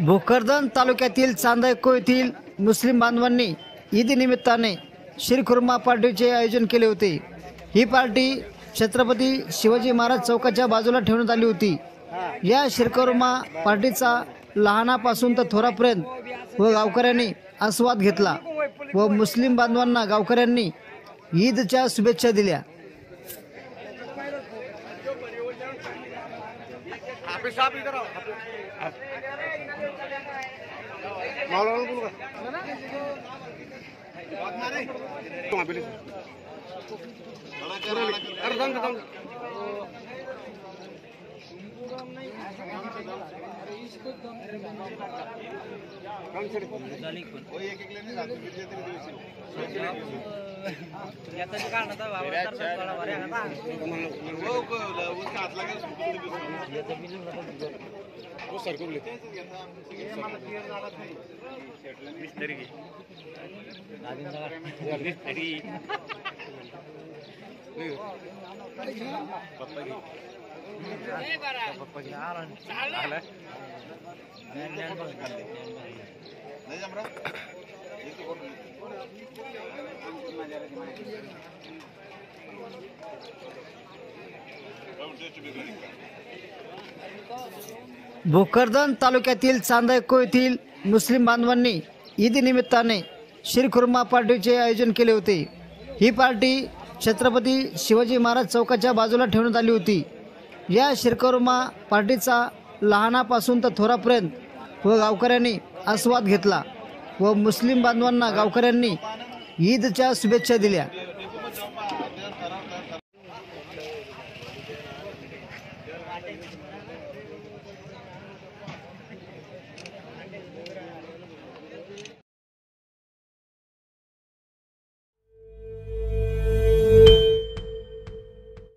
भोकरदन तालुक्यातील चांदयको येथील मुस्लिम बांधवांनी ईद निमित्ताने शीरखुर्मा पार्टीचे आयोजन केले होते। ही पार्टी छत्रपती शिवाजी महाराज चौकाच्या बाजूला ठेवण्यात आली होती। या शीरखुर्मा पार्टीचा लहानापासून तर थोरापर्यंत व गावकऱ्यांनी आस्वाद घेतला व मुस्लिम बांधवांना गावकऱ्यांनी ईदच्या शुभेच्छा दिल्या। भोकरदन तालुक्यातील चांदयको येथील मुस्लिम बांधवांनी ईद निमित्ताने शीरखुर्मा पार्टीचे आयोजन केले होते। ही पार्टी छत्रपती शिवाजी महाराज चौकाच्या बाजूला ठेवण्यात आली होती। या शीरखुर्मा पार्टीचा लहानापासून तर थोरापर्यंत व गावकऱ्यांनी आस्वाद घेतला व मुस्लिम बांधवांना गावकऱ्यांनी ईदच्या शुभेच्छा दिल्या।